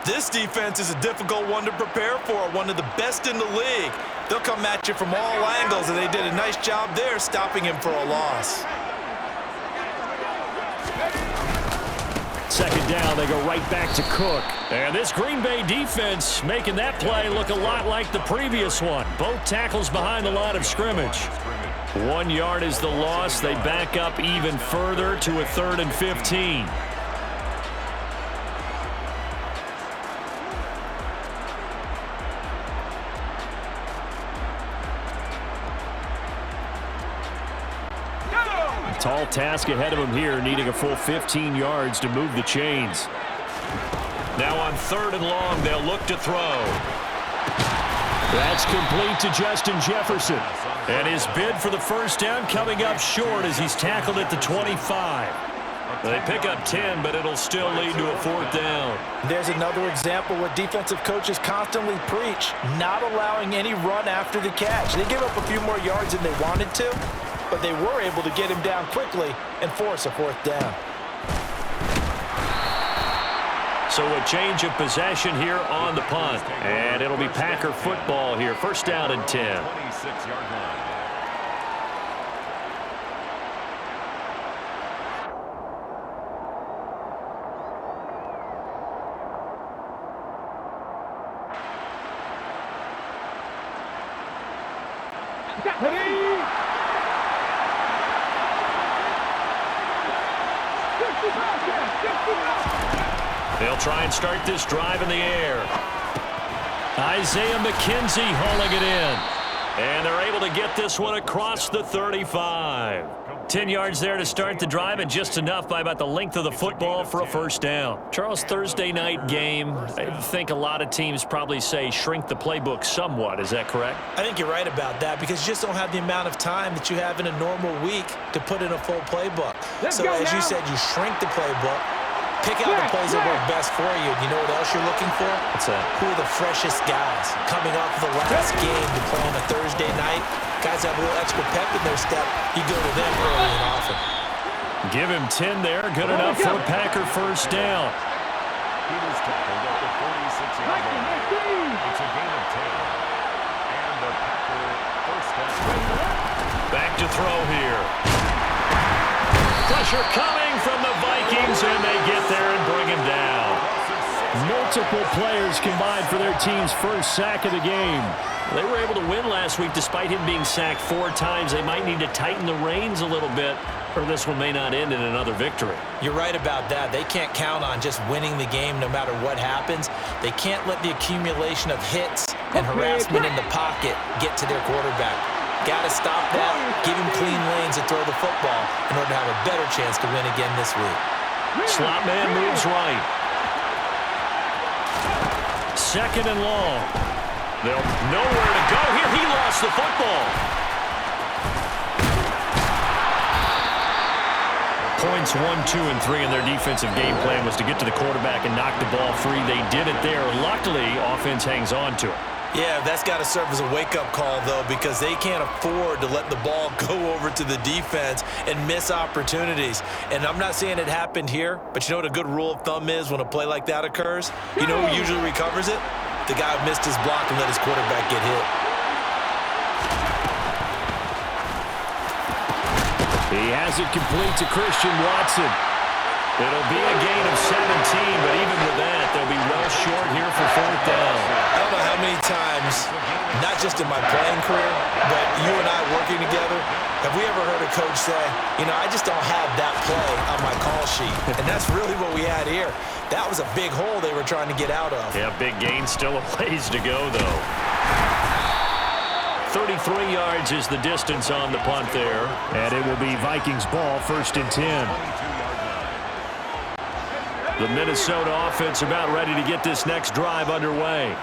This defense is a difficult one to prepare for, one of the best in the league. They'll come at you from all angles, and they did a nice job there stopping him for a loss. Second down, they go right back to Cook. And this Green Bay defense making that play look a lot like the previous one. Both tackles behind the line of scrimmage. 1 yard is the loss. They back up even further to a 3rd and 15. Tall task ahead of him here, needing a full 15 yards to move the chains. Now on 3rd and long, they'll look to throw. That's complete to Justin Jefferson. And his bid for the first down coming up short as he's tackled at the 25. They pick up 10, but it'll still lead to a 4th down. There's another example where defensive coaches constantly preach, not allowing any run after the catch. They give up a few more yards than they wanted to, but they were able to get him down quickly and force a 4th down. So a change of possession here on the punt. And it'll be Packer football here. First down and 10. 26-yard line. They'll try and start this drive in the air. Isaiah McKenzie hauling it in. And they're able to get this one across the 35. 10 yards there to start the drive, and just enough by about the length of the football for a first down. Charles, Thursday night game, I think a lot of teams probably say shrink the playbook somewhat. Is that correct? I think you're right about that because you just don't have the amount of time that you have in a normal week to put in a full playbook. So as you said, you shrink the playbook. Pick out the plays that work best for you. You know what else you're looking for? What's that? Who are the freshest guys coming off the last game to play on a Thursday night? Guys have a little extra pep in their step. You go to them early and often. Give him 10 there. Good enough for a Packer first down. He was tackled at the 46-yard line. It's a gain of 10. And the Packer first down. Back to throw here. Pressure coming from the Vikings, and they get there and bring him down. Multiple players combined for their team's first sack of the game. They were able to win last week despite him being sacked 4 times. They might need to tighten the reins a little bit, or this one may not end in another victory. You're right about that. They can't count on just winning the game no matter what happens. They can't let the accumulation of hits and harassment in the pocket get to their quarterback. Got to stop that, give him clean lanes to throw the football in order to have a better chance to win again this week. Slot man moves right. 2nd and long. They'll nowhere to go here. He lost the football. Points 1, 2, and 3 in their defensive game plan was to get to the quarterback and knock the ball free. They did it there. Luckily, offense hangs on to it. Yeah, that's got to serve as a wake-up call, though, because they can't afford to let the ball go over to the defense and miss opportunities. And I'm not saying it happened here, but you know what a good rule of thumb is when a play like that occurs? You know who usually recovers it? The guy who missed his block and let his quarterback get hit. He has it complete to Christian Watson. It'll be a gain of 17, but even with that, they'll be well short here for 4th down. I don't know how many times, not just in my playing career, but you and I working together, have we ever heard a coach say, you know, I just don't have that play on my call sheet. And that's really what we had here. That was a big hole they were trying to get out of. Yeah, big gain, still a ways to go, though. 33 yards is the distance on the punt there. And it will be Vikings ball, 1st and 10. The Minnesota offense about ready to get this next drive underway.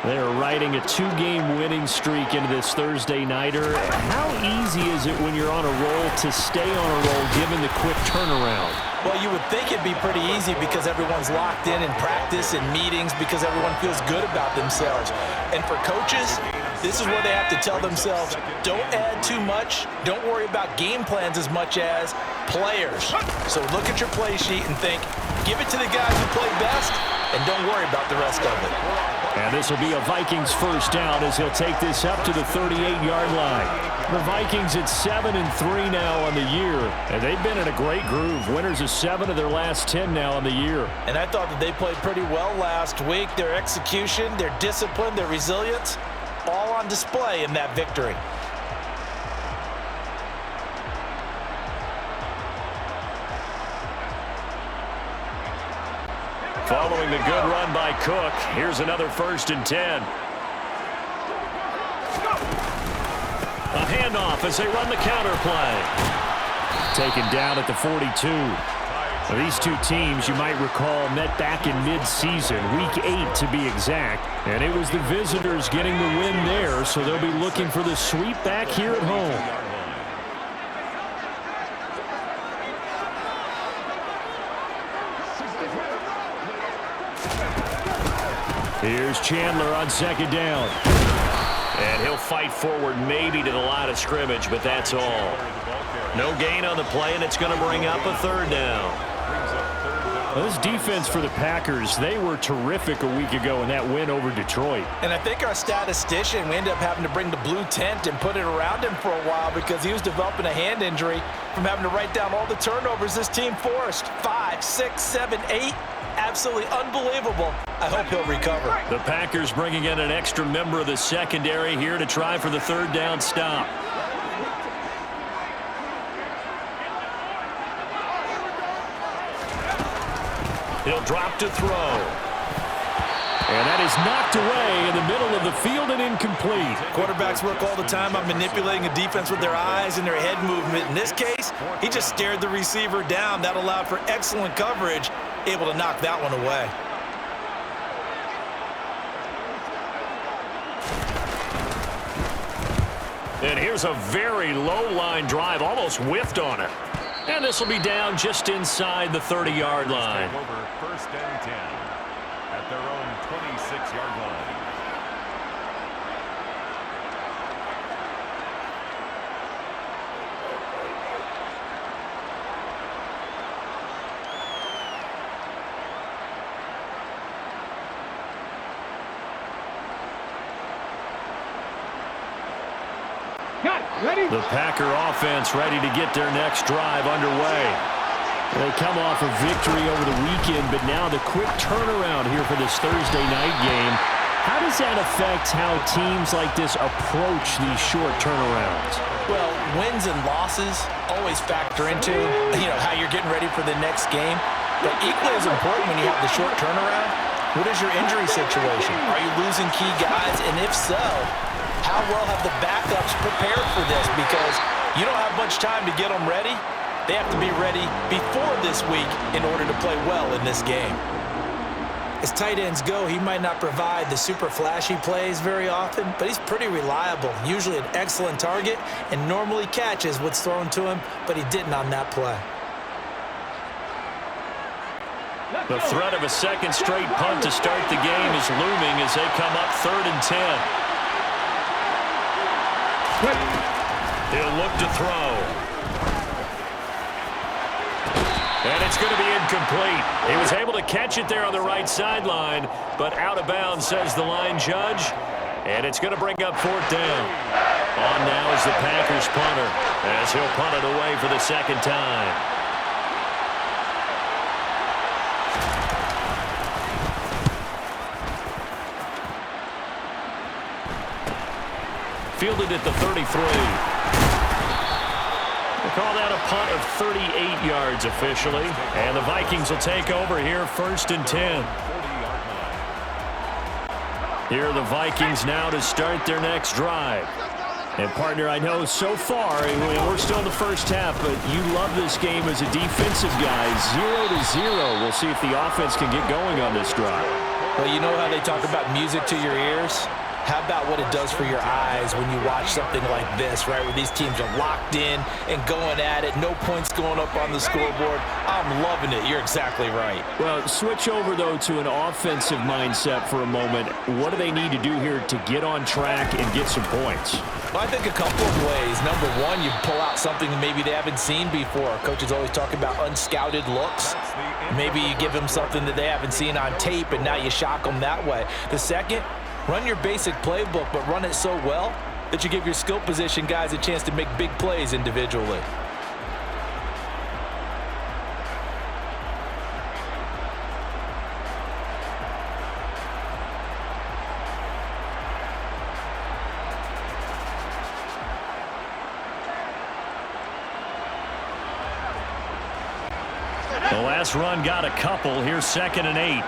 They are riding a 2-game winning streak into this Thursday nighter. How easy is it when you're on a roll to stay on a roll given the quick turnaround? Well, you would think it'd be pretty easy because everyone's locked in practice and meetings because everyone feels good about themselves. And for coaches, this is where they have to tell themselves, don't add too much. Don't worry about game plans as much as players. So look at your play sheet and think, give it to the guys who play best and don't worry about the rest of it. And this will be a Vikings first down as he'll take this up to the 38-yard line. The Vikings at 7-3 now on the year, and they've been in a great groove. Winners of 7 of their last 10 now on the year. And I thought that they played pretty well last week. Their execution, their discipline, their resilience, all on display in that victory. Following the good run by Cook, here's another 1st and 10. A handoff as they run the counter play. Taken down at the 42. Now, these two teams, you might recall, met back in mid-season, week 8 to be exact. And it was the visitors getting the win there, so they'll be looking for the sweep back here at home. Here's Chandler on 2nd down. And he'll fight forward maybe to the line of scrimmage, but that's all. No gain on the play, and it's going to bring up a 3rd down. Well, this defense for the Packers, they were terrific a week ago in that win over Detroit. And I think our statistician, we ended up having to bring the blue tent and put it around him for a while because he was developing a hand injury from having to write down all the turnovers this team forced. 5, 6, 7, 8. Absolutely unbelievable. I hope he'll recover. The Packers bringing in an extra member of the secondary here to try for the 3rd down stop. He'll drop to throw. And that is knocked away in the middle of the field and incomplete. Quarterbacks work all the time on manipulating a defense with their eyes and their head movement. In this case, he just stared the receiver down. That allowed for excellent coverage, able to knock that one away. And here's a very low line drive, almost whiffed on it. And this will be down just inside the 30-yard line. Over 1st and 10 at their own 26-yard line. The Packer offense ready to get their next drive underway. They come off a victory over the weekend, but now the quick turnaround here for this Thursday night game. How does that affect how teams like this approach these short turnarounds? Well, wins and losses always factor into, how you're getting ready for the next game. But equally as important when you have the short turnaround, what is your injury situation? Are you losing key guys? And if so, how well have the backups prepared for this? Because you don't have much time to get them ready. They have to be ready before this week in order to play well in this game. As tight ends go, he might not provide the super flashy plays very often, but he's pretty reliable, usually an excellent target, and normally catches what's thrown to him, but he didn't on that play. The threat of a second straight punt to start the game is looming as they come up 3rd and 10. He'll look to throw. And it's going to be incomplete. He was able to catch it there on the right sideline, but out of bounds, says the line judge. And it's going to bring up 4th down. On now is the Packers punter, as he'll punt it away for the 2nd time. Fielded at the 33. We'll call that a punt of 38 yards officially. And the Vikings will take over here 1st and 10. Here are the Vikings now to start their next drive. And, partner, I know so far, we're still in the first half, but you love this game as a defensive guy. 0-0. We'll see if the offense can get going on this drive. Well, you know how they talk about music to your ears? How about what it does for your eyes when you watch something like this, right, where these teams are locked in and going at it, no points going up on the scoreboard? I'm loving it. You're exactly right. Well, switch over, though, to an offensive mindset for a moment. What do they need to do here to get on track and get some points? Well, I think a couple of ways. Number one, you pull out something maybe they haven't seen before. Coaches always talk about unscouted looks. Maybe you give them something that they haven't seen on tape, and now you shock them that way. The second, run your basic playbook, but run it so well that you give your skill position guys a chance to make big plays individually. The last run got a couple. Here's 2nd and 8.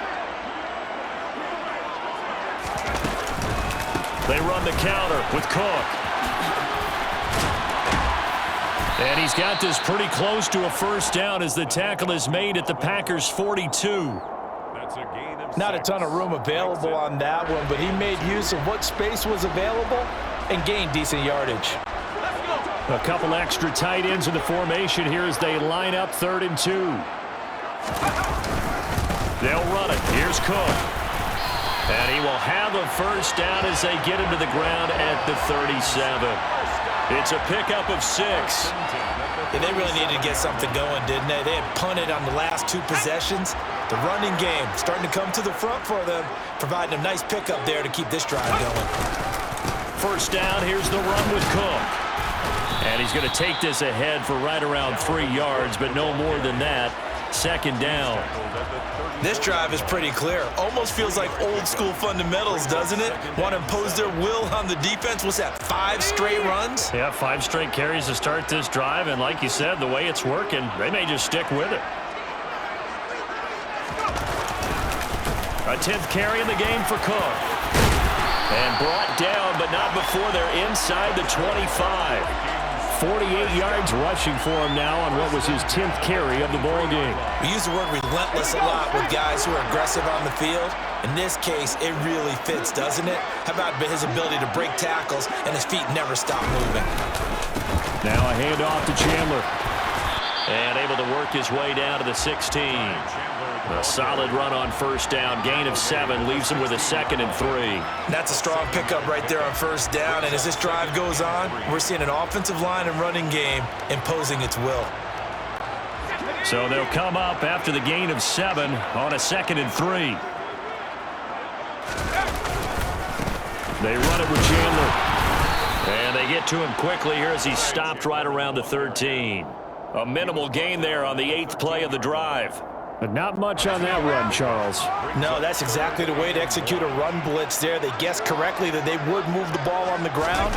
They run the counter with Cook. And he's got this pretty close to a first down as the tackle is made at the Packers' 42. That's a gain of Not a 6. ton of room available on that one, but he made use of what space was available and gained decent yardage. A couple extra tight ends in the formation here as they line up 3rd and 2. They'll run it. Here's Cook. And he will have a first down as they get him to the ground at the 37. It's a pickup of 6. Yeah, they really needed to get something going, didn't they? They had punted on the last 2 possessions. The running game starting to come to the front for them, providing a nice pickup there to keep this drive going. First down, here's the run with Cook. And he's going to take this ahead for right around 3 yards, but no more than that. 2nd down. This drive is pretty clear. Almost feels like old school fundamentals, doesn't it? Want to impose their will on the defense. What's that, 5 straight runs? Yeah, 5 straight carries to start this drive, and like you said, the way it's working, they may just stick with it. A 10th carry in the game for Cook. And brought down, but not before they're inside the 25. 48 yards rushing for him now on what was his 10th carry of the ball game. We use the word relentless a lot with guys who are aggressive on the field. In this case, it really fits, doesn't it? How about his ability to break tackles and his feet never stop moving? Now a handoff to Chandler. And able to work his way down to the 16. A solid run on first down. Gain of 7 leaves him with a 2nd and 3. That's a strong pickup right there on first down. And as this drive goes on, we're seeing an offensive line and running game imposing its will. So they'll come up after the gain of 7 on a 2nd and 3. They run it with Chandler. And they get to him quickly here as he's stopped right around the 13. A minimal gain there on the 8th play of the drive. But not much on that run, Charles. No, that's exactly the way to execute a run blitz there. They guessed correctly that they would move the ball on the ground,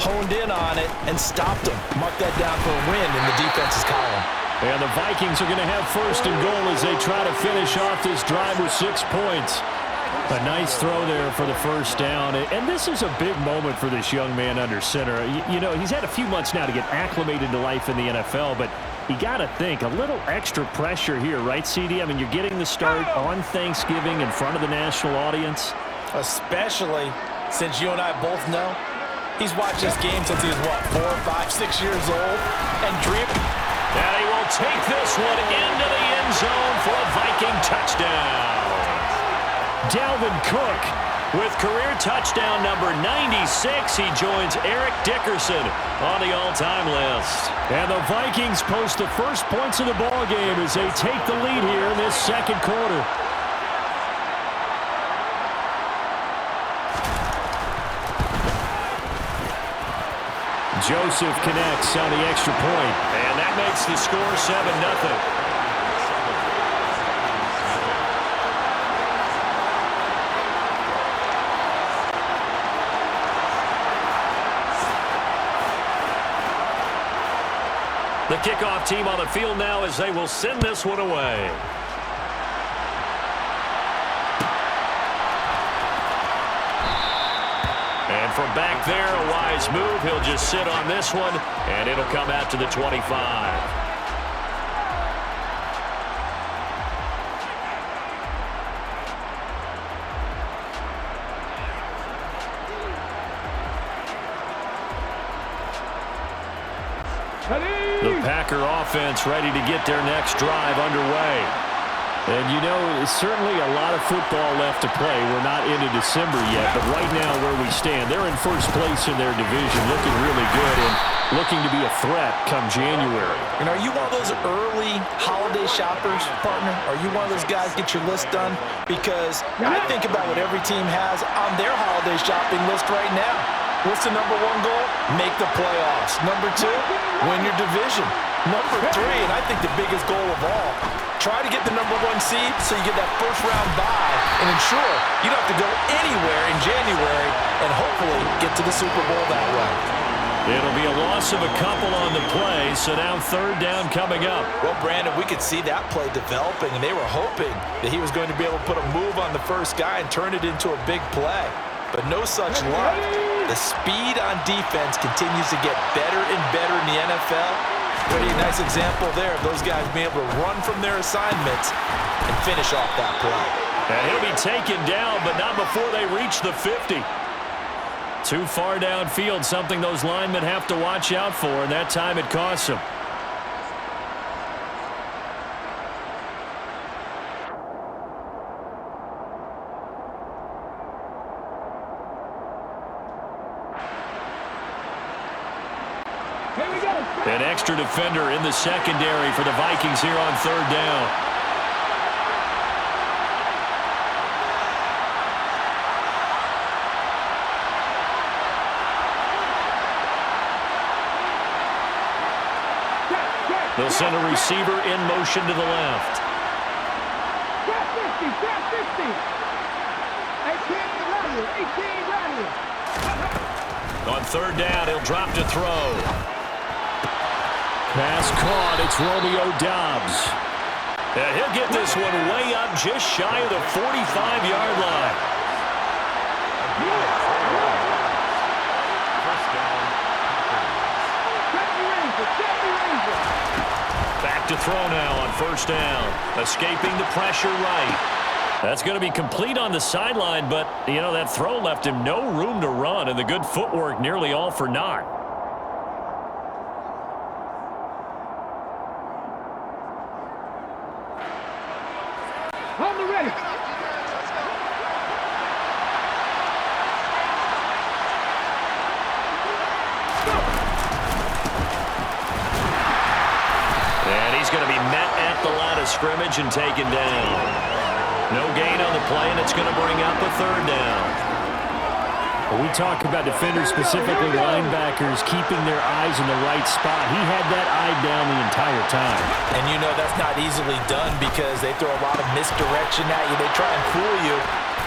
honed in on it, and stopped them. Mark that down for a win in the defense's column. And the Vikings are going to have 1st and goal as they try to finish off this drive with 6 points. A nice throw there for the first down. And this is a big moment for this young man under center. You know, he's had a few months now to get acclimated to life in the NFL, but you got to think, a little extra pressure here, right, CD? I mean, you're getting the start on Thanksgiving in front of the national audience. Especially since you and I both know he's watched this game since he was, what, 4, 5, 6 years old? And dreamed. And he will take this one into the end zone for a Viking touchdown. Dalvin Cook with career touchdown number 96. He joins Eric Dickerson on the all-time list. And the Vikings post the first points of the ball game as they take the lead here in this 2nd quarter. Joseph connects on the extra point. And that makes the score 7-0. The kickoff team on the field now as they will send this one away. And from back there, a wise move. He'll just sit on this one, and it'll come out to the 25. The Packer offense ready to get their next drive underway. And, you know, certainly a lot of football left to play. We're not into December yet, but right now where we stand, they're in first place in their division, looking really good and looking to be a threat come January. And are you one of those early holiday shoppers, partner? Are you one of those guys get your list done? Because I think about what every team has on their holiday shopping list right now. What's the number one goal? Make the playoffs. Number two, win your division. Number three, and I think the biggest goal of all, try to get the number one seed so you get that first round bye and ensure you don't have to go anywhere in January and hopefully get to the Super Bowl that way. It'll be a loss of a couple on the play, so now third down coming up. Well, Brandon, we could see that play developing, and they were hoping that he was going to be able to put a move on the first guy and turn it into a big play. But no such luck. The speed on defense continues to get better and better in the NFL. Pretty nice example there of those guys being able to run from their assignments and finish off that play. And he'll be taken down, but not before they reach the 50. Too far downfield, something those linemen have to watch out for, and that time it costs them. An extra defender in the secondary for the Vikings here on third down. They'll send a receiver in motion to the left. On third down, he'll drop to throw. Pass caught. It's Romeo Doubs. And he'll get this one way up just shy of the 45-yard line. Back to throw now on first down. Escaping the pressure right. That's going to be complete on the sideline, but, you know, that throw left him no room to run, and the good footwork nearly all for naught. On the ready. And he's going to be met at the line of scrimmage and taken down. No gain on the play, and it's going to bring up a third down. Well, we talk about defenders, specifically linebackers, keeping their eyes in the right spot. He had that eye down the entire time. And you know that's not easily done because they throw a lot of misdirection at you. They try and fool you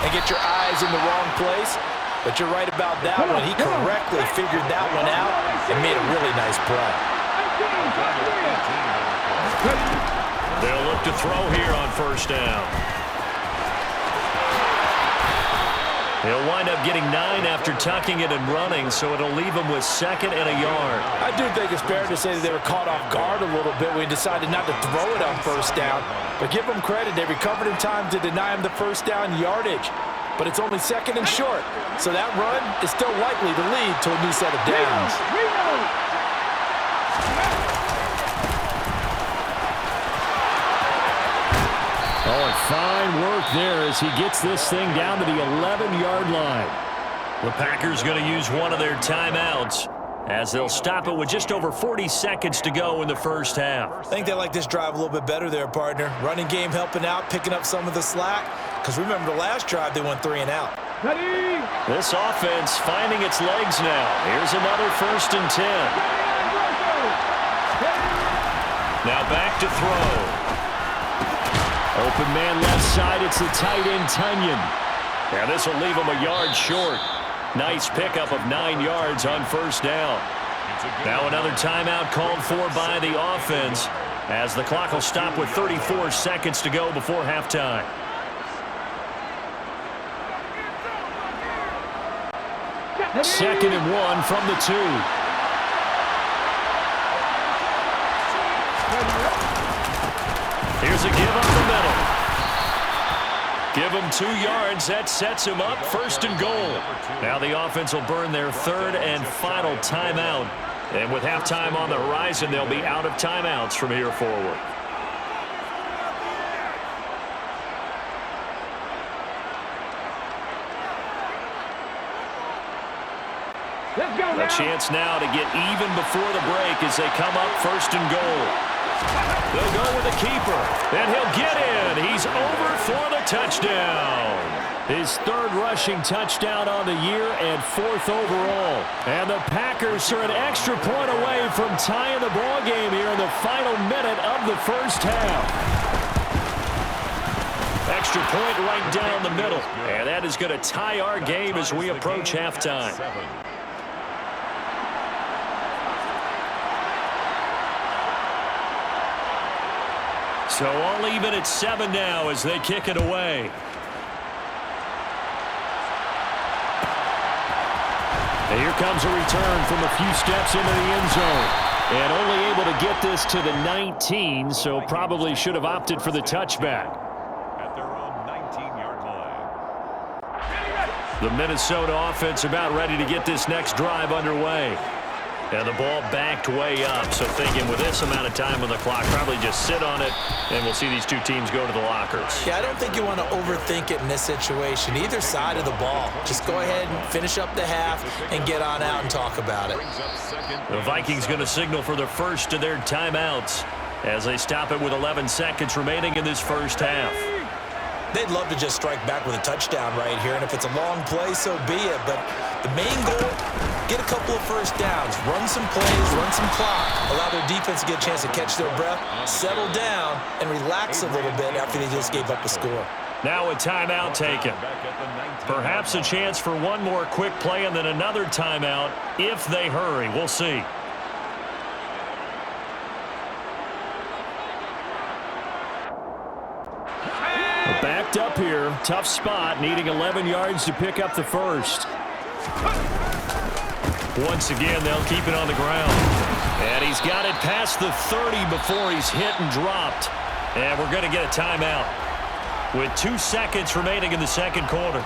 and get your eyes in the wrong place. But you're right about that one. He correctly figured that one out and made a really nice play. They'll look to throw here on first down. He'll wind up getting 9 after tucking it and running, so it'll leave him with second and a yard. I do think it's fair to say that they were caught off guard a little bit when he decided not to throw it on first down. But give them credit. They recovered in time to deny him the first down yardage. But it's only second and short, so that run is still likely to lead to a new set of downs. Oh, and fine work there as he gets this thing down to the 11-yard line. The Packers going to use one of their timeouts as they'll stop it with just over 40 seconds to go in the first half. I think they like this drive a little bit better there, partner. Running game helping out, picking up some of the slack. Because remember the last drive, they went 3 and out. This offense finding its legs now. Here's another 1st and 10. Now back to throw. Open man left side, it's the tight end, Tunyon. Now this will leave him a yard short. Nice pickup of 9 yards on first down. Now another timeout called for by the offense as the clock will stop with 34 seconds to go before halftime. Second and 1 from the 2. Here's a give up the middle. Give him 2 yards. That sets him up 1st and goal. Now the offense will burn their 3rd and final timeout And with halftime on the horizon, they'll be out of timeouts from here forward. Let's go now. A chance now to get even before the break as they come up first and goal. They'll go with the keeper, and he'll get in. He's over for the touchdown. His third rushing touchdown on the year and fourth overall. And the Packers are an extra point away from tying the ball game here in the final minute of the first half. Extra point right down the middle. And that is going to tie our game as we approach halftime. So all even at 7 now as they kick it away. And here comes a return from a few steps into the end zone. And only able to get this to the 19, so probably should have opted for the touchback. At their own 19-yard line. The Minnesota offense about ready to get this next drive underway. And the ball backed way up, so thinking with this amount of time on the clock, probably just sit on it, and we'll see these two teams go to the lockers. Yeah, I don't think you want to overthink it in this situation. Either side of the ball. Just go ahead and finish up the half and get on out and talk about it. The Vikings going to signal for the first of their timeouts as they stop it with 11 seconds remaining in this first half. They'd love to just strike back with a touchdown right here, and if it's a long play, so be it. But the main goal, get a couple of first downs, run some plays, run some clock, allow their defense to get a chance to catch their breath, settle down, and relax a little bit after they just gave up a score. Now a timeout taken. Perhaps a chance for one more quick play and then another timeout if they hurry. We'll see. Backed up here, tough spot, needing 11 yards to pick up the first. Once again, they'll keep it on the ground. And he's got it past the 30 before he's hit and dropped. And we're going to get a timeout with 2 seconds remaining in the second quarter.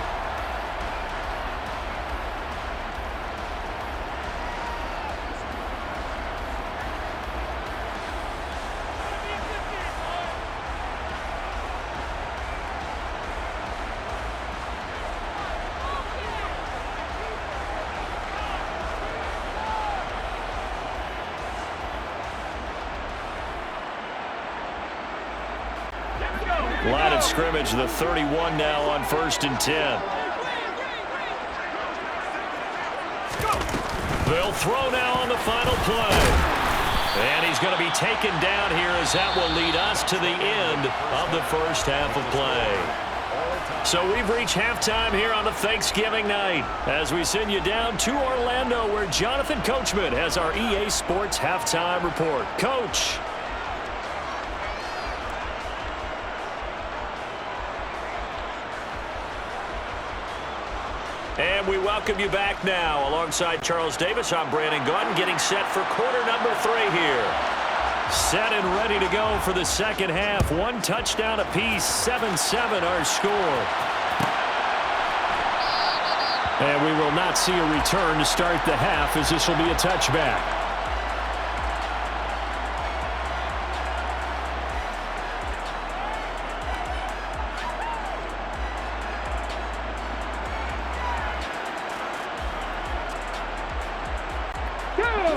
Line of scrimmage, the 31 now on 1st and 10. They'll throw now on the final play. And he's going to be taken down here as that will lead us to the end of the first half of play. So we've reached halftime here on the Thanksgiving night as we send you down to Orlando where Jonathan Coachman has our EA Sports halftime report. Coach. And we welcome you back now. Alongside Charles Davis, I'm Brandon Gunn, getting set for quarter number 3 here. Set and ready to go for the second half. 1 touchdown apiece, 7-7 our score. And we will not see a return to start the half as this will be a touchback.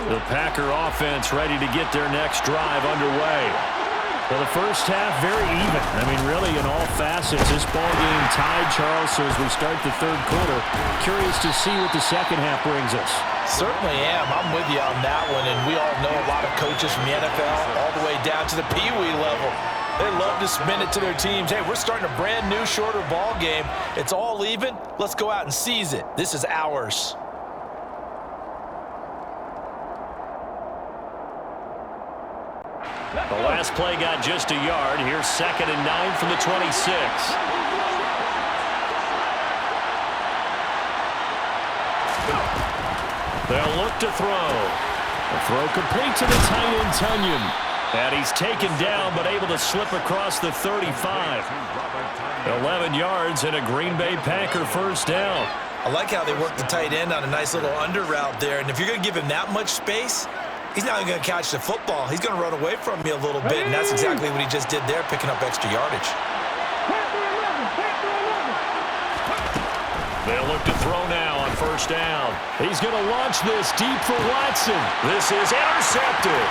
The Packer offense ready to get their next drive underway. Well, the first half very even. I mean, really in all facets. This ball game tied, Charles, so as we start the third quarter, curious to see what the second half brings us. Certainly am. I'm with you on that one, and we all know a lot of coaches from the NFL all the way down to the Pee Wee level. They love to spin it to their teams. Hey, we're starting a brand new, shorter ball game. It's all even. Let's go out and seize it. This is ours. The last play got just a yard. Here's 2nd and 9 from the 26. They'll look to throw. The throw complete to the tight end, Tunyon. And he's taken down but able to slip across the 35. 11 yards and a Green Bay Packer first down. I like how they work the tight end on a nice little under route there. And if you're going to give him that much space, he's not even going to catch the football. He's going to run away from me a little bit, and that's exactly what he just did there, picking up extra yardage. They'll look to throw now on first down. He's going to launch this deep for Watson. This is intercepted.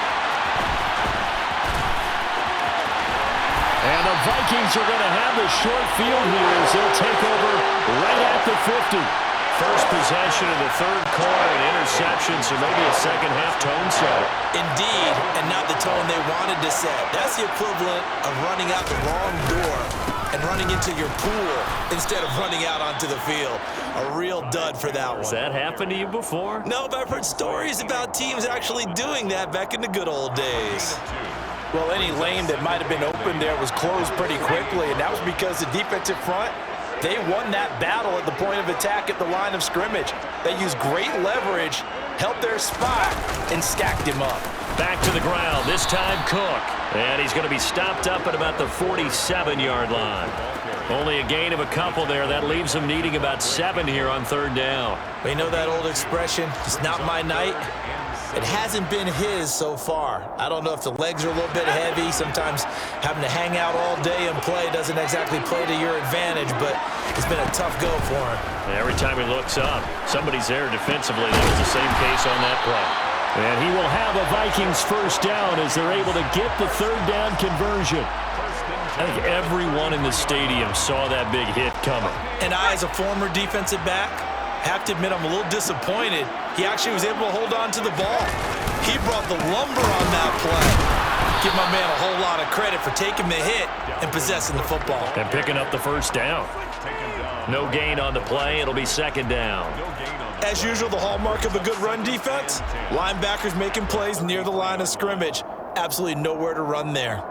And the Vikings are going to have the short field here as they'll take over right at the 50. First possession of the third quarter, an interception, so maybe a second-half tone setter. Indeed, and not the tone they wanted to set. That's the equivalent of running out the wrong door and running into your pool instead of running out onto the field. A real dud for that one. Has that happened to you before? No, but I've heard stories about teams actually doing that back in the good old days. Well, any lane that might have been open there was closed pretty quickly, and that was because the defensive front, they won that battle at the point of attack at the line of scrimmage. They used great leverage, held their spot, and stacked him up. Back to the ground, this time Cook. And he's going to be stopped up at about the 47-yard line. Only a gain of a couple there. That leaves him needing about 7 here on third down. Well, you know that old expression, it's not my night? It hasn't been his so far. I don't know if the legs are a little bit heavy. Sometimes having to hang out all day and play doesn't exactly play to your advantage, but it's been a tough go for him. And every time he looks up, somebody's there defensively. That was the same case on that play. And he will have a Vikings first down as they're able to get the third down conversion. I think everyone in the stadium saw that big hit coming. And I, as a former defensive back, have to admit I'm a little disappointed. He actually was able to hold on to the ball. He brought the lumber on that play. Give my man a whole lot of credit for taking the hit and possessing the football. And picking up the first down. No gain on the play. It'll be second down. As usual, the hallmark of a good run defense, linebackers making plays near the line of scrimmage. Absolutely nowhere to run there.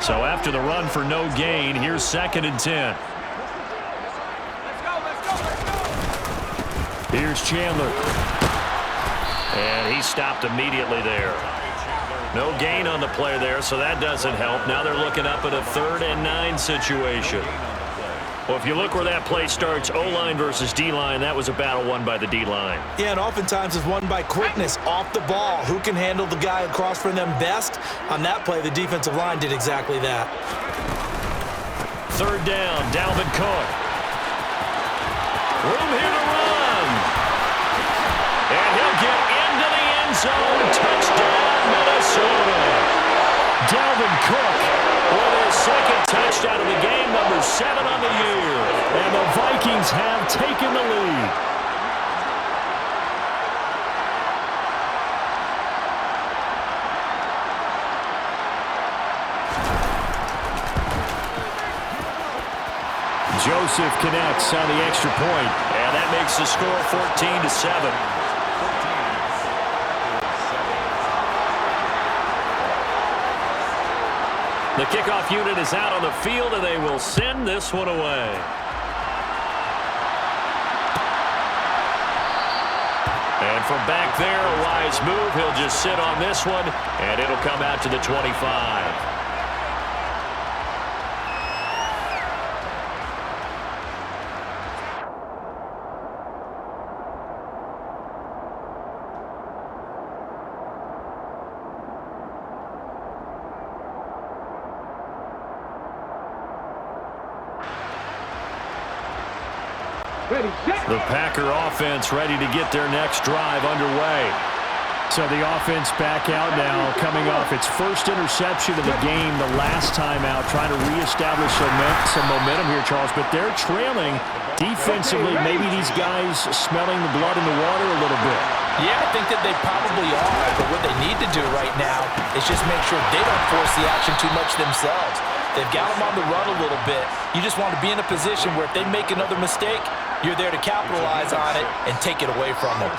So after the run for no gain, here's 2nd and 10. Here's Chandler. And he stopped immediately there. No gain on the play there, so that doesn't help. Now they're looking up at a 3rd and 9 situation. Well, if you look where that play starts, O-line versus D-line, that was a battle won by the D-line. Yeah, and oftentimes it's won by quickness off the ball. Who can handle the guy across from them best? On that play, the defensive line did exactly that. 3rd down, Dalvin Cook. Room here to run. And he'll get into the end zone. Touchdown, Minnesota. Dalvin Cook with his 2nd touchdown of the game, number 7 on the year. And the Vikings have taken the lead. Joseph connects on the extra point. And that makes the score 14-7. The kickoff unit is out on the field, and they will send this one away. And from back there, a wise move. He'll just sit on this one, and it'll come out to the 25. The Packer offense ready to get their next drive underway. So the offense back out now, coming off its first interception of the game the last time out, trying to reestablish some momentum here, Charles. But they're trailing defensively. Maybe these guys smelling the blood in the water a little bit. Yeah, I think that they probably are, but what they need to do right now is just make sure they don't force the action too much themselves. They've got them on the run a little bit. You just want to be in a position where if they make another mistake, you're there to capitalize on it and take it away from them.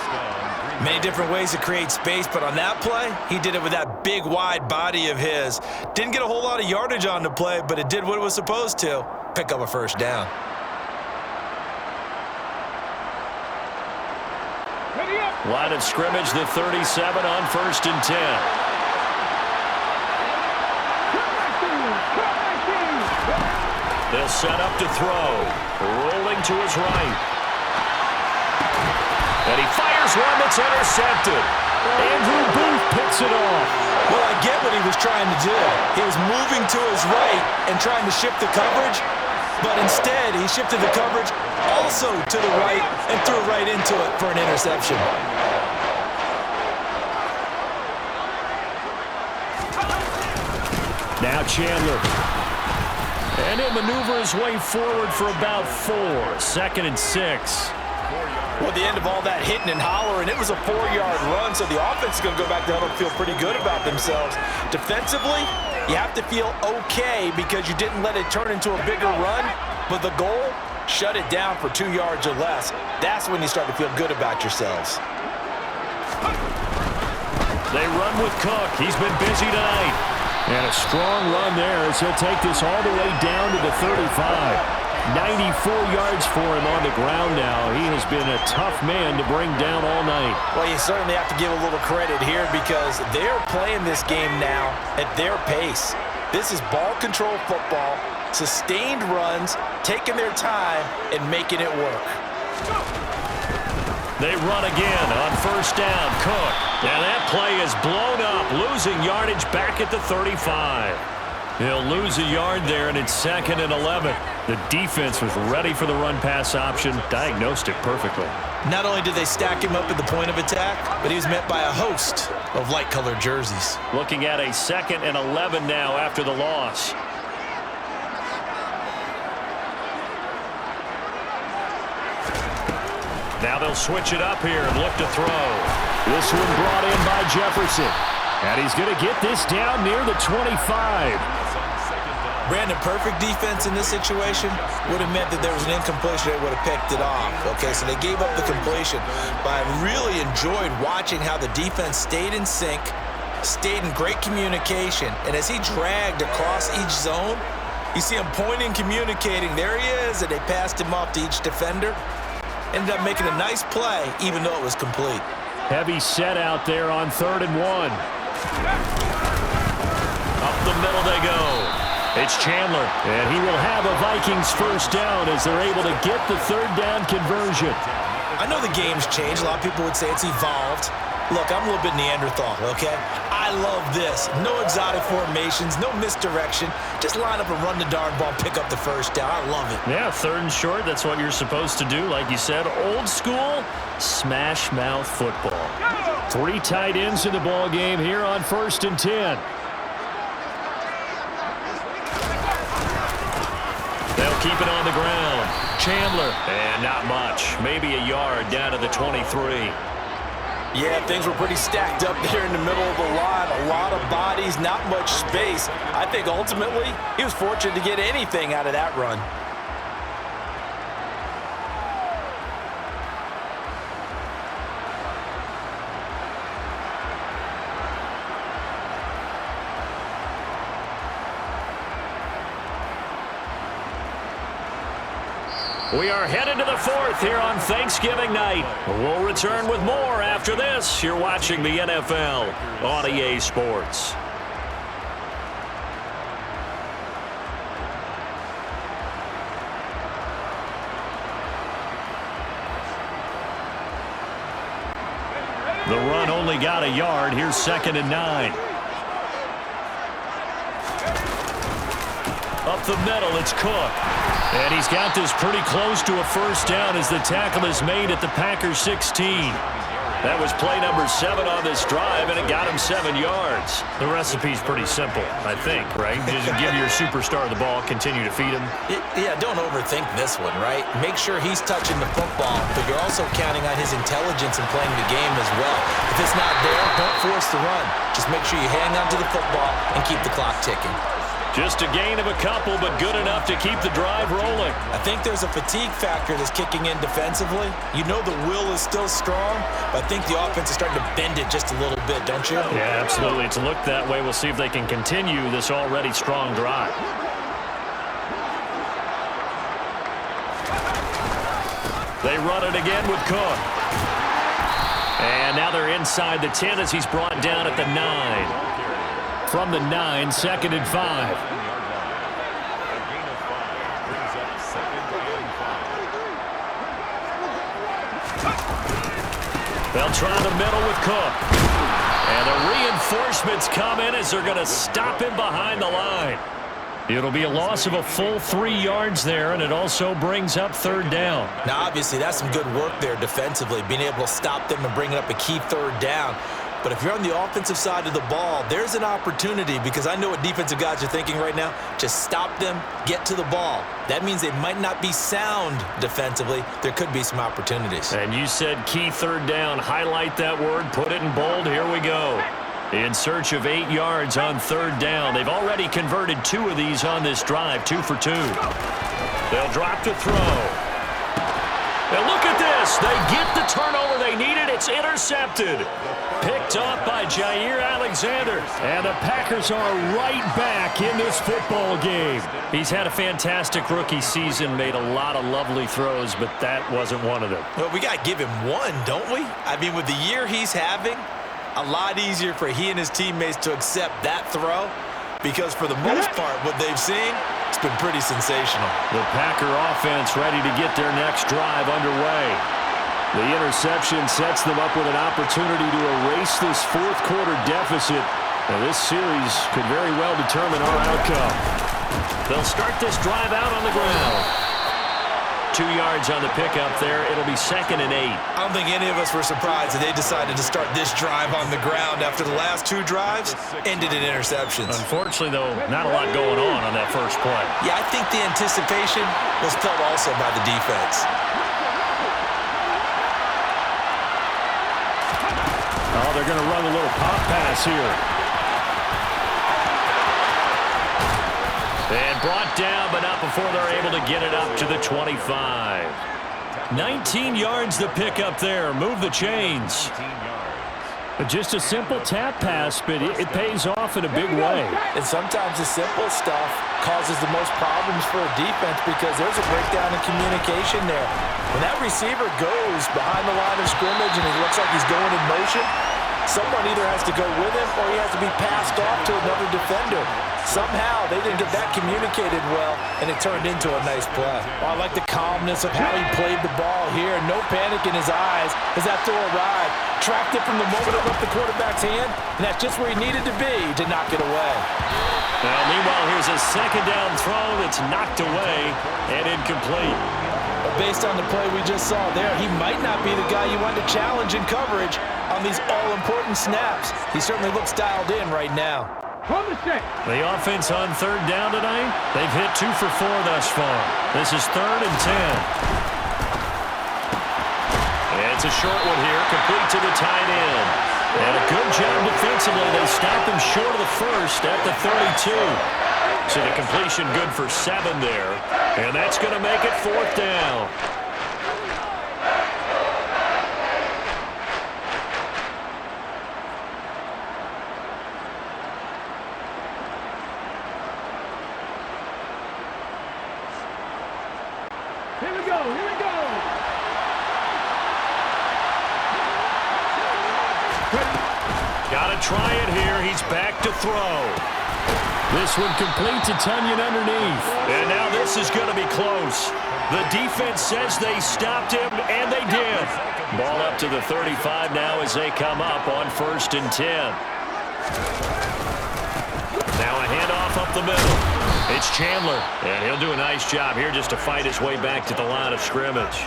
Many different ways to create space, but on that play, he did it with that big, wide body of his. Didn't get a whole lot of yardage on the play, but it did what it was supposed to. Pick up a first down. Ready up. Line of scrimmage, the 37 on 1st and 10. They'll set up to throw. Rolling to his right. And he fires one that's intercepted. Andrew Booth picks it off. Well, I get what he was trying to do. He was moving to his right and trying to shift the coverage, but instead he shifted the coverage also to the right and threw right into it for an interception. Now Chandler. And he'll maneuver his way forward for about 4. 2nd and 6. Well, at the end of all that hitting and hollering, it was a 4-yard run, so the offense is going to go back down and feel pretty good about themselves. Defensively, you have to feel okay because you didn't let it turn into a bigger run, but the goal, shut it down for 2 yards or less. That's when you start to feel good about yourselves. They run with Cook. He's been busy tonight. And a strong run there as he'll take this all the way down to the 35. 94 yards for him on the ground now. He has been a tough man to bring down all night. Well, you certainly have to give a little credit here because they're playing this game now at their pace. This is ball control football, sustained runs, taking their time, and making it work. They run again on 1st down. Cook. And that play is blown up, losing yardage back at the 35. He'll lose a yard there, and it's 2nd and 11. The defense was ready for the run-pass option, diagnosed it perfectly. Not only did they stack him up at the point of attack, but he was met by a host of light-colored jerseys. Looking at a 2nd and 11 now after the loss. Now they'll switch it up here and look to throw. This one brought in by Jefferson. And he's going to get this down near the 25. Brandon, perfect defense in this situation would have meant that there was an incompletion. They would have picked it off. Okay, so they gave up the completion. But I really enjoyed watching how the defense stayed in sync, stayed in great communication. And as he dragged across each zone, you see him pointing, communicating. There he is, and they passed him off to each defender. Ended up making a nice play, even though it was complete. Heavy set out there on 3rd and 1. Up the middle they go. It's Chandler, and he will have a Vikings 1st down as they're able to get the 3rd down conversion. I know the game's changed. A lot of people would say it's evolved. Look, I'm a little bit Neanderthal, okay? I love this. No exotic formations, no misdirection. Just line up and run the darn ball, pick up the 1st down. I love it. Yeah, 3rd and short, that's what you're supposed to do. Like you said, old school, smash mouth football. 3 tight ends in the ball game here on 1st and 10. They'll keep it on the ground. Chandler, and not much. Maybe a yard down to the 23. Yeah, things were pretty stacked up there in the middle of the line. A lot of bodies, not much space. I think ultimately he was fortunate to get anything out of that run. We are headed to the 4th here on Thanksgiving night. We'll return with more after this. You're watching the NFL on EA Sports. The run only got a yard. Here's 2nd and 9. Up the middle, it's Cook. And he's got this pretty close to a 1st down as the tackle is made at the Packers 16. That was play number 7 on this drive, and it got him 7 yards. The recipe's pretty simple, I think, right? Just give your superstar the ball, continue to feed him. Yeah, don't overthink this one, right? Make sure he's touching the football, but you're also counting on his intelligence in playing the game as well. If it's not there, don't force the run. Just make sure you hang on to the football and keep the clock ticking. Just a gain of a couple, but good enough to keep the drive rolling. I think there's a fatigue factor that's kicking in defensively. You know the will is still strong, but I think the offense is starting to bend it just a little bit, don't you? Yeah, absolutely. It's looked that way. We'll see if they can continue this already strong drive. They run it again with Cook. And now they're inside the 10 as he's brought down at the 9. From the 9, 2nd and 5. They'll try the middle with Cook. And the reinforcements come in as they're going to stop him behind the line. It'll be a loss of a full 3 yards there, and it also brings up 3rd down. Now, obviously, that's some good work there defensively, being able to stop them and bring up a key 3rd down. But if you're on the offensive side of the ball, there's an opportunity, because I know what defensive guys are thinking right now. Just stop them, get to the ball. That means they might not be sound defensively. There could be some opportunities. And you said key 3rd down. Highlight that word, put it in bold. Here we go. In search of 8 yards on 3rd down. They've already converted 2 of these on this drive, 2 for 2. They'll drop to throw. And look at this. They get the turnover they needed. It's intercepted. Picked off by Jair Alexander. And the Packers are right back in this football game. He's had a fantastic rookie season, made a lot of lovely throws, but that wasn't one of them. Well, we got to give him one, don't we? I mean, with the year he's having, a lot easier for he and his teammates to accept that throw, because for the most part, what they've seen, it's been pretty sensational. The Packer offense ready to get their next drive underway. The interception sets them up with an opportunity to erase this 4th quarter deficit. Now, this series could very well determine our outcome. They'll start this drive out on the ground. 2 yards on the pickup there. It'll be 2nd and 8. I don't think any of us were surprised that they decided to start this drive on the ground after the last 2 drives ended in interceptions. Unfortunately, though, not a lot going on that first play. Yeah, I think the anticipation was felt also by the defense. Oh, they're going to run a little pop pass here. And brought down, but not before they're able to get it up to the 25. 19 yards to pick up there. Move the chains. Just a simple tap pass, but it pays off in a big way. And sometimes the simple stuff causes the most problems for a defense, because there's a breakdown in communication there. When that receiver goes behind the line of scrimmage and it looks like he's going in motion, someone either has to go with him or he has to be passed off to another defender. Somehow they didn't get that communicated well, and it turned into a nice play. Well, I like the calmness of how he played the ball here. No panic in his eyes as that throw arrived. Tracked it from the moment it left the quarterback's hand, and that's just where he needed to be to knock it away. Now, meanwhile, here's a 2nd down throw that's knocked away and incomplete. But based on the play we just saw there, he might not be the guy you want to challenge in coverage on these all-important snaps. He certainly looks dialed in right now. The offense on 3rd down tonight, they've hit 2 for 4 thus far. This is 3rd and 10. And it's a short one here, complete to the tight end. And a good job defensively. They stop him short of the first at the 32. So the completion good for 7 there. And that's going to make it 4th down. Here we go, here we go. Gotta try it here. He's back to throw. This one complete to Tunyon underneath. And now this is going to be close. The defense says they stopped him, and they did. Ball up to the 35 now as they come up on 1st and 10. Now a handoff up the middle. It's Chandler, and he'll do a nice job here just to fight his way back to the line of scrimmage.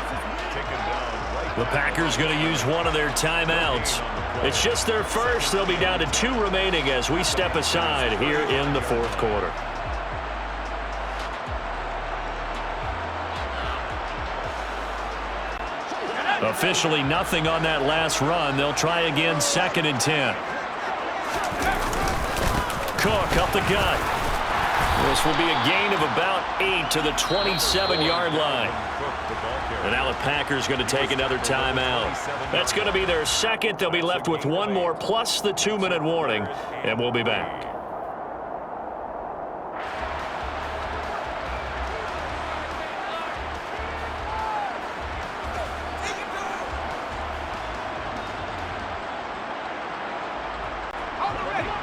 The Packers going to use one of their timeouts. It's just their first. They'll be down to 2 remaining as we step aside here in the 4th quarter. Officially nothing on that last run. They'll try again, 2nd and 10. Cook up the gut. This will be a gain of about 8 to the 27-yard line. And now the Packers going to take another timeout. That's going to be their 2nd. They'll be left with 1 more plus the 2-minute warning, and we'll be back.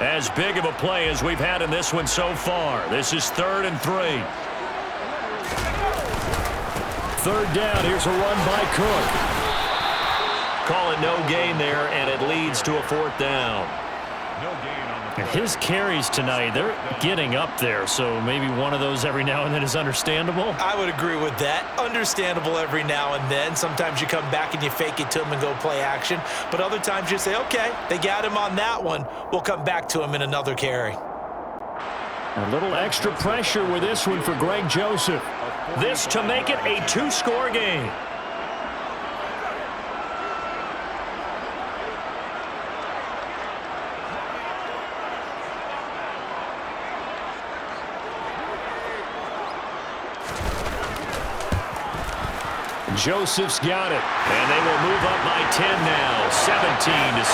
As big of a play as we've had in this one so far. This is 3rd and 3. 3rd down. Here's a run by Cook. Call it no gain there, and it leads to a 4th down. No gain on the His carries tonight, they're getting up there, so maybe one of those every now and then is understandable. I would agree with that. Understandable every now and then. Sometimes you come back and you fake it to him and go play action. But other times you say, okay, they got him on that one. We'll come back to him in another carry. A little extra pressure with this one for Greg Joseph. This to make it a 2-score game. Joseph's got it. And they will move up by 10 now, 17-7.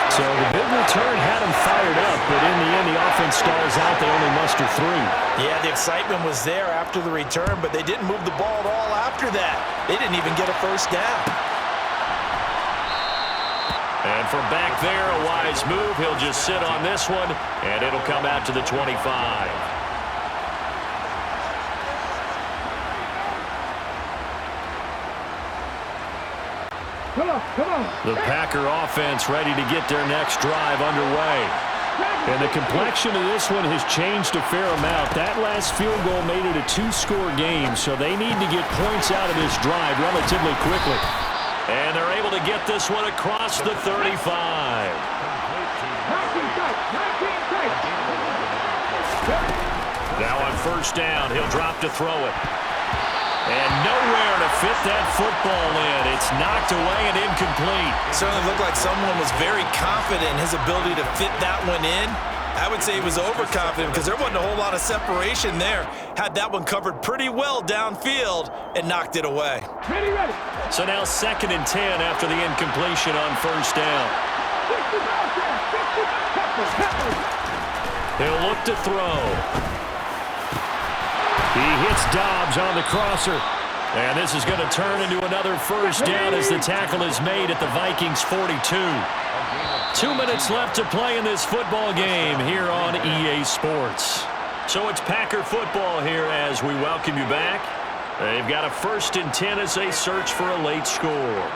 So the big return had them fired up, but in the end, the offense stalls out. They only muster 3. Yeah, the excitement was there after the return, but they didn't move the ball at all after that. They didn't even get a 1st down. And from back there, a wise move. He'll just sit on this one, and it'll come out to the 25. Come on, come on. The Packer offense ready to get their next drive underway. And the complexion of this one has changed a fair amount. That last field goal made it a 2-score game, so they need to get points out of this drive relatively quickly. And they're able to get this one across the 35. 19 tight. Now on 1st down, he'll drop to throw it. And nowhere to fit that football in. It's knocked away and incomplete. Certainly looked like someone was very confident in his ability to fit that one in. I would say he was overconfident because there wasn't a whole lot of separation there. Had that one covered pretty well downfield and knocked it away. Ready. So now 2nd and 10 after the incompletion on 1st down. 60 He'll look to throw. He hits Dobbs on the crosser. And this is going to turn into another 1st down as the tackle is made at the Vikings 42. 2 minutes left to play in this football game here on EA Sports. So it's Packer football here as we welcome you back. They've got a 1st and 10 as they search for a late score.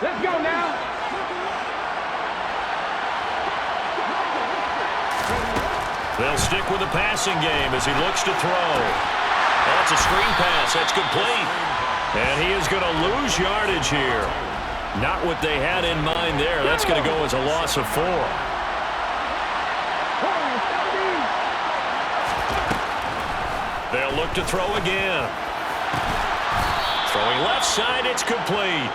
Let's go now. They'll stick with the passing game as he looks to throw. That's a screen pass. That's complete. And he is going to lose yardage here. Not what they had in mind there. That's going to go as a loss of 4. They'll look to throw again. Throwing left side, it's complete.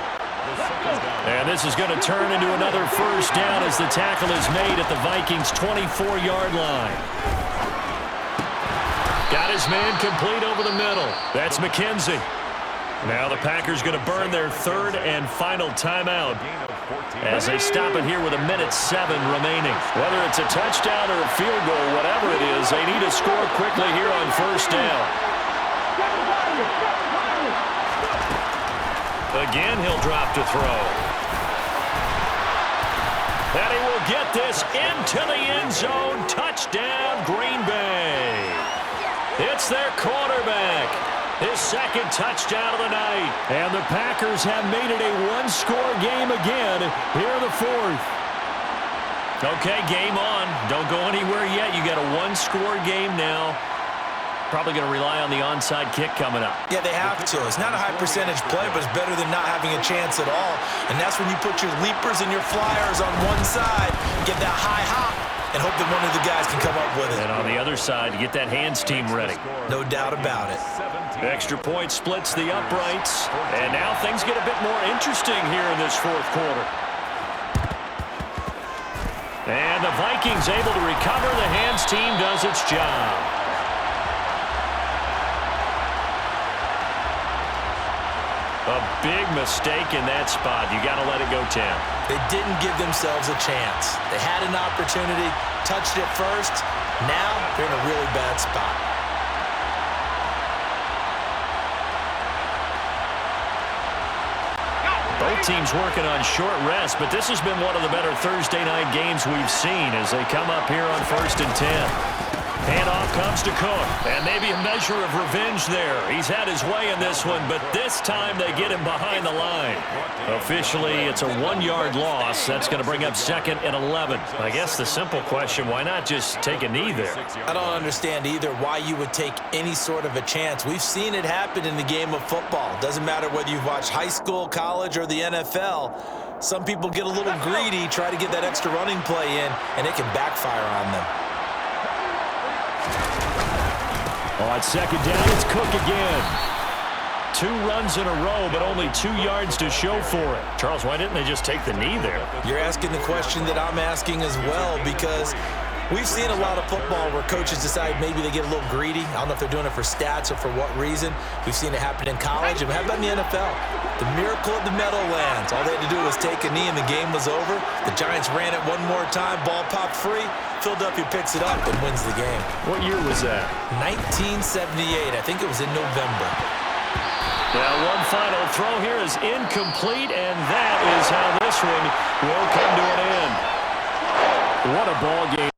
And this is going to turn into another 1st down as the tackle is made at the Vikings' 24-yard line. Got his man complete over the middle. That's McKenzie. Now the Packers going to burn their 3rd and final timeout as they stop it here with 1:07 remaining. Whether it's a touchdown or a field goal, whatever it is, they need to score quickly here on 1st down. Again, he'll drop to throw. And he will get this into the end zone. Touchdown, Green Bay. It's their quarterback. His 2nd touchdown of the night. And the Packers have made it a 1-score game again here in the 4th. Okay, game on. Don't go anywhere yet. You got a 1-score game now. Probably going to rely on the onside kick coming up. Yeah, they have to. It's not a high percentage play, but it's better than not having a chance at all. And that's when you put your leapers and your flyers on one side, get that high hop, and hope that one of the guys can come up with it. And on the other side, get that hands team ready. No doubt about it. Extra point splits the uprights. And now things get a bit more interesting here in this 4th quarter. And the Vikings able to recover. The hands team does its job. A big mistake in that spot. You got to let it go 10. They didn't give themselves a chance. They had an opportunity, touched it first, Now they're in a really bad spot. Both teams working on short rest, but this has been one of the better Thursday night games we've seen as they come up here on 1st and 10. Handoff comes to Cook, and maybe a measure of revenge there. He's had his way in this one, but this time they get him behind the line. Officially, it's a 1-yard loss. That's going to bring up 2nd and 11. I guess the simple question, why not just take a knee there? I don't understand either why you would take any sort of a chance. We've seen it happen in the game of football. Doesn't matter whether you've watched high school, college, or the NFL. Some people get a little greedy, try to get that extra running play in, and it can backfire on them. On 2nd down, it's Cook again. 2 runs in a row, but only 2 yards to show for it. Charles, why didn't they just take the knee there? You're asking the question that I'm asking as well, because we've seen a lot of football where coaches decide maybe they get a little greedy. I don't know if they're doing it for stats or for what reason. We've seen it happen in college, and how about in the NFL? The miracle of the Meadowlands. All they had to do was take a knee, and the game was over. The Giants ran it one more time. Ball popped free. Philadelphia picks it up and wins the game. What year was that? 1978. I think it was in November. Now, one final throw here is incomplete, and that is how this one will come to an end. What a ball game.